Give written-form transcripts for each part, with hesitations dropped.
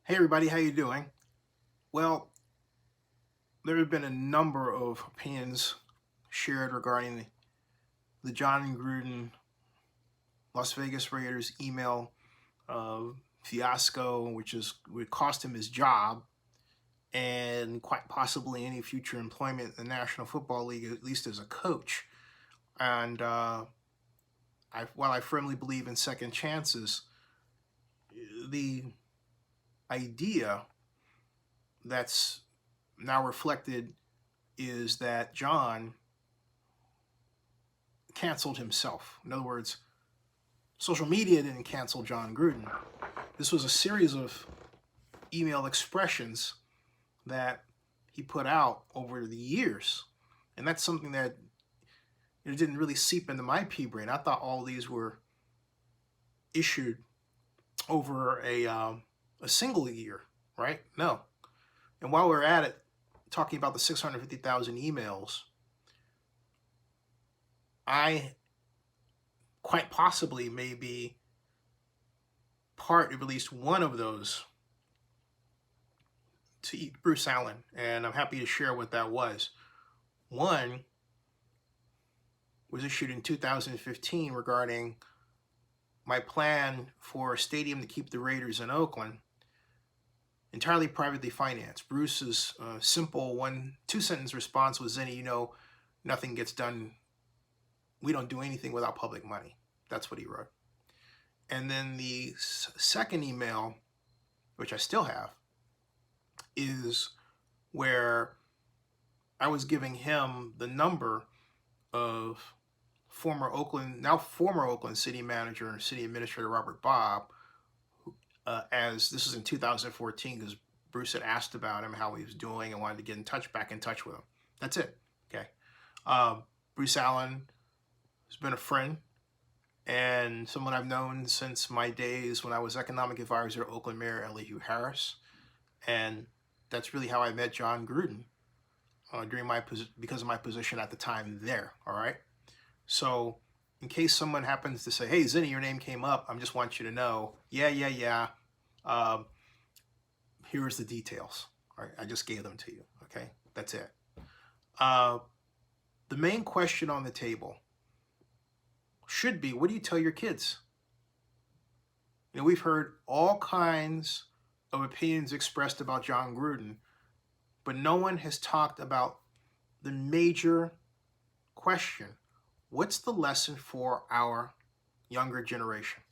Hey everybody, how you doing? Well, there have been a number of opinions shared regarding the John Gruden Las Vegas Raiders email uh, fiasco, which would cost him his job and quite possibly any future employment in the National Football League, at least as a coach. And while I firmly believe in second chances, the idea that's now reflected is that John canceled himself. In other words, social media didn't cancel John Gruden. This was a series of email expressions that he put out over the years. And that's something that it didn't really seep into my pea brain. I thought all these were issued over a single year, right? No. And while we're at it, talking about the 650,000 emails, I quite possibly may be part of at least one of those to Bruce Allen, and I'm happy to share what that was. One was issued in 2015 regarding my plan for a stadium to keep the Raiders in Oakland, entirely privately financed. Bruce's simple two-sentence response was, Zinni, nothing gets done. We don't do anything without public money. That's what he wrote. And then the second email, which I still have, is where I was giving him the number of former Oakland city manager and city administrator Robert Bob, as this was in 2014 because Bruce had asked about him, how he was doing, and wanted to get back in touch with him. That's it. Okay. Bruce Allen has been a friend and someone I've known since my days when I was economic advisor to Oakland Mayor Elihu Harris, and that's really how I met John Gruden because of my position at the time there. All right. So in case someone happens to say, hey, Zinni, your name came up, I just want you to know, yeah. Here's the details. All right. I just gave them to you. Okay. That's it. The main question on the table should be, what do you tell your kids? We've heard all kinds of opinions expressed about John Gruden, but no one has talked about the major question. What's the lesson for our younger generation?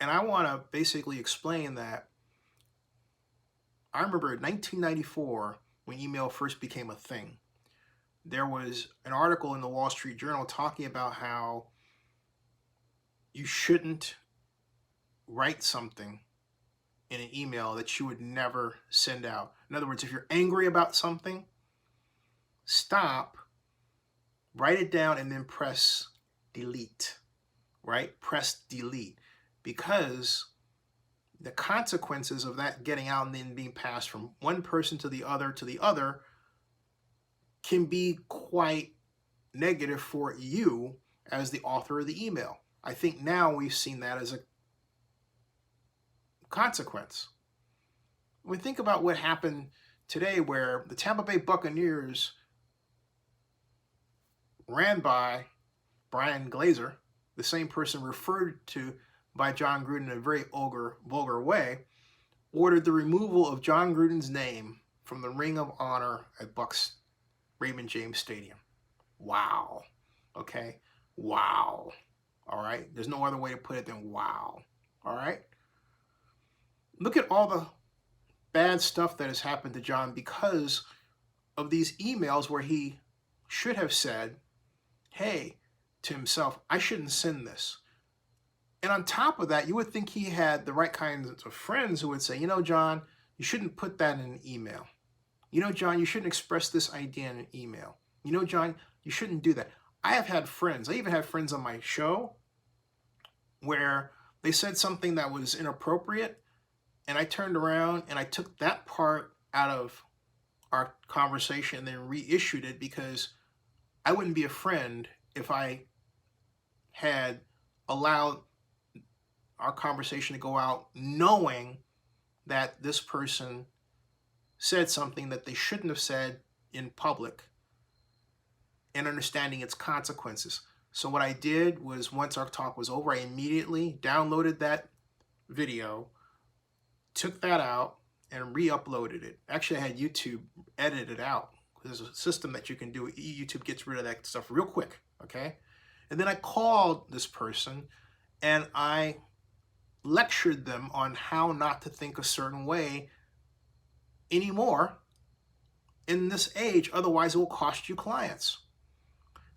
And I want to basically explain that I remember in 1994, when email first became a thing, there was an article in the Wall Street Journal talking about how you shouldn't write something in an email that you would never send out. In other words, if you're angry about something, stop, write it down, and then press delete, right? Press delete, because the consequences of that getting out and then being passed from one person to the other can be quite negative for you as the author of the email. I think now we've seen that as a consequence. When we think about what happened today, where the Tampa Bay Buccaneers ran by Brian Glazer, the same person referred to by John Gruden in a very vulgar way, ordered the removal of John Gruden's name from the Ring of Honor at Bucks Raymond James Stadium. Wow. Okay? Wow. All right? There's no other way to put it than wow. All right? Look at all the bad stuff that has happened to John because of these emails where he should have said, hey, to himself, I shouldn't send this. And on top of that, you would think he had the right kinds of friends who would say, John, you shouldn't put that in an email. John, you shouldn't express this idea in an email. John, you shouldn't do that. I have had friends, I even had friends on my show where they said something that was inappropriate, and I turned around and I took that part out of our conversation and then reissued it, because I wouldn't be a friend if I had allowed our conversation to go out knowing that this person said something that they shouldn't have said in public and understanding its consequences. So what I did was, once our talk was over, I immediately downloaded that video, took that out, and re-uploaded it. Actually, I had YouTube edit it out. There's a system that you can do. YouTube gets rid of that stuff real quick, okay? And then I called this person and I lectured them on how not to think a certain way anymore in this age. Otherwise, it will cost you clients.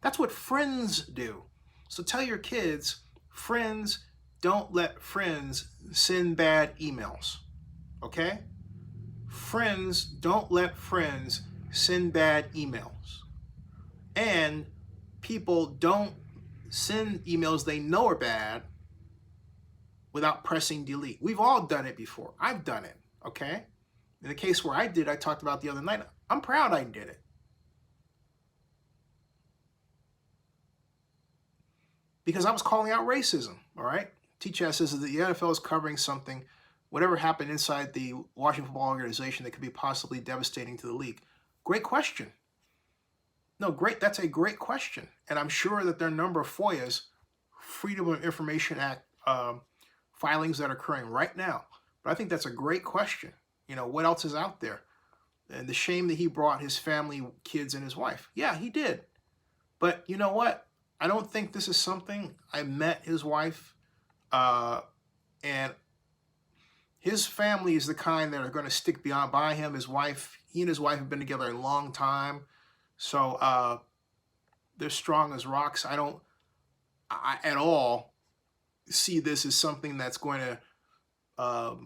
That's what friends do. So tell your kids, friends, don't let friends send bad emails, okay? Friends, don't let friends send bad emails. And people, don't send emails they know are bad without pressing delete. We've all done it before. I've done it, okay? In the case where I did, I talked about the other night, I'm proud I did it. Because I was calling out racism, all right? T-Chat says that the NFL is covering something, whatever happened inside the Washington Football Organization that could be possibly devastating to the league. Great question. No, great. That's a great question. And I'm sure that there are a number of FOIAs, Freedom of Information Act filings that are occurring right now. But I think that's a great question. You know, what else is out there? And the shame that he brought his family, kids, and his wife. Yeah, he did. But you know what? I don't think this is something. I met his wife, and his family is the kind that are going to stick by him. His wife, he and his wife have been together a long time. So they're strong as rocks. I don't at all see this as something that's going to,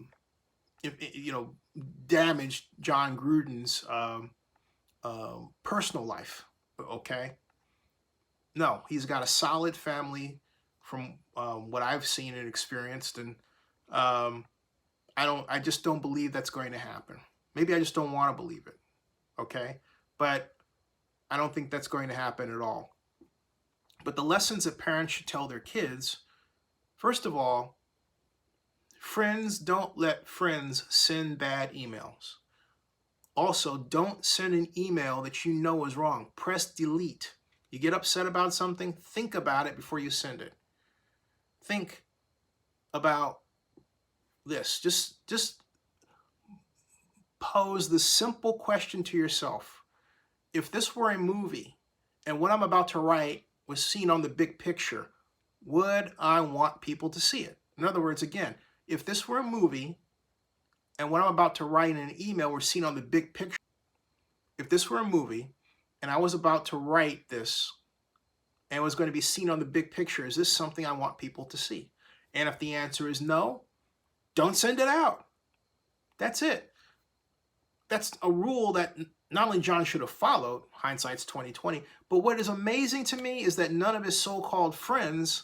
damage John Gruden's personal life. Okay. No, he's got a solid family from what I've seen and experienced, and I just don't believe that's going to happen. Maybe I just don't want to believe it. Okay, but I don't think that's going to happen at all. But the lessons that parents should tell their kids, first of all, friends, don't let friends send bad emails. Also, don't send an email that you know is wrong. Press delete. You get upset about something, think about it before you send it. Think about this. Just pose the simple question to yourself. If this were a movie and what I'm about to write was seen on the big picture, would I want people to see it? In other words, again, if this were a movie and what I'm about to write in an email were seen on the big picture, if this were a movie and I was about to write this and it was going to be seen on the big picture, is this something I want people to see? And if the answer is no, don't send it out. That's it. That's a rule that not only John should have followed, hindsight's 2020, but what is amazing to me is that none of his so-called friends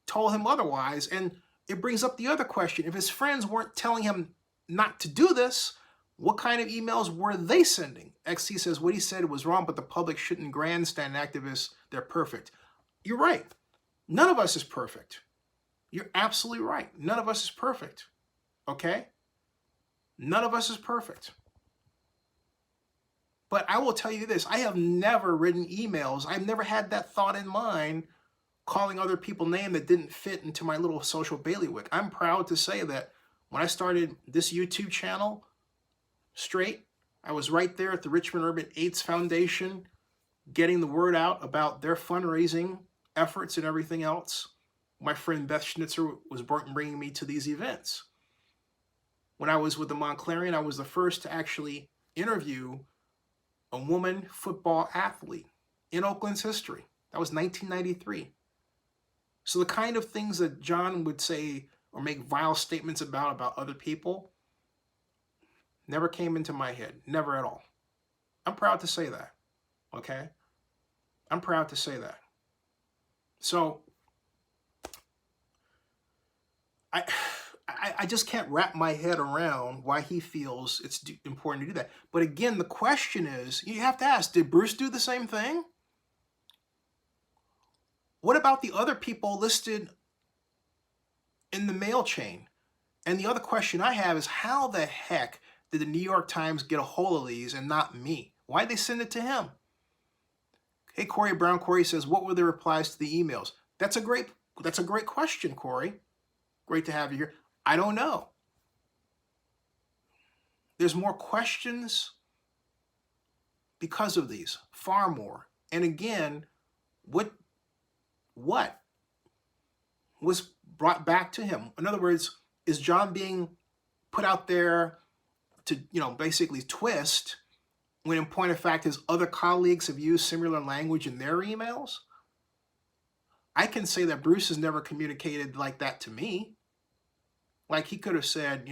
told him otherwise. And it brings up the other question. If his friends weren't telling him not to do this, what kind of emails were they sending? XC says what he said was wrong, but the public shouldn't grandstand activists. They're perfect. You're right. None of us is perfect. You're absolutely right. None of us is perfect. Okay? None of us is perfect. But I will tell you this. I have never written emails. I've never had that thought in mind calling other people names that didn't fit into my little social bailiwick. I'm proud to say that when I started this YouTube channel, straight, I was right there at the Richmond Urban AIDS Foundation, getting the word out about their fundraising efforts and everything else. My friend Beth Schnitzer was bringing me to these events. When I was with the Montclarian, I was the first to actually interview a woman football athlete in Oakland's history. That was 1993. So the kind of things that John would say or make vile statements about other people never came into my head. Never at all. I'm proud to say that. Okay? I'm proud to say that. So I just can't wrap my head around why he feels it's important to do that. But again, the question is, you have to ask, did Bruce do the same thing? What about the other people listed in the mail chain. And the other question I have is, how the heck did the New York Times get a hold of these and not me? Why'd they send it to him? Hey, Corey Brown. Corey says, what were the replies to the emails? That's a great question, Corey. Great to have you here. I don't know. There's more questions because of these, far more. And again, what was brought back to him? In other words, is John being put out there to, basically twist, when in point of fact his other colleagues have used similar language in their emails? I can say that Bruce has never communicated like that to me. Like, he could have said,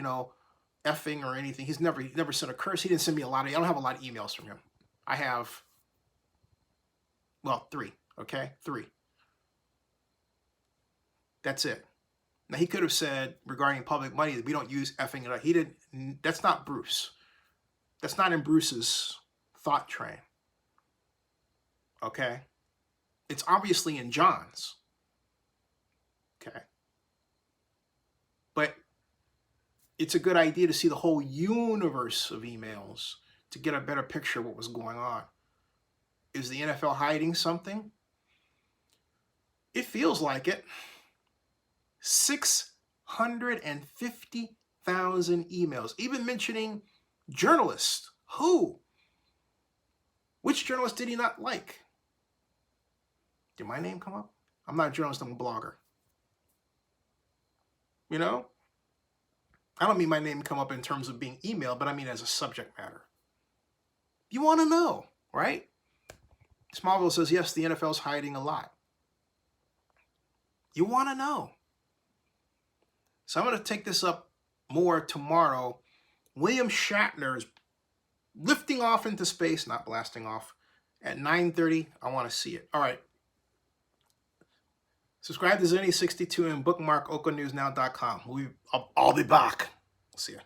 effing or anything. He never sent a curse. He didn't send me I don't have a lot of emails from him. I have, well, 3, okay? 3. That's it. Now, he could have said regarding public money that we don't use effing. He didn't. That's not Bruce. That's not in Bruce's thought train. Okay? It's obviously in John's. Okay? But it's a good idea to see the whole universe of emails to get a better picture of what was going on. Is the NFL hiding something? It feels like it. 650,000 emails, even mentioning journalists. Who? Which journalist did he not like? Did my name come up? I'm not a journalist, I'm a blogger. I don't mean my name come up in terms of being emailed, but I mean as a subject matter. You want to know, right? Smallville says, yes, the NFL's hiding a lot. You want to know. So I'm going to take this up more tomorrow. William Shatner is lifting off into space, not blasting off, at 9:30. I want to see it. All right. Subscribe to Zenny62 and bookmark OkaNewsNow.com. I'll be back. See ya.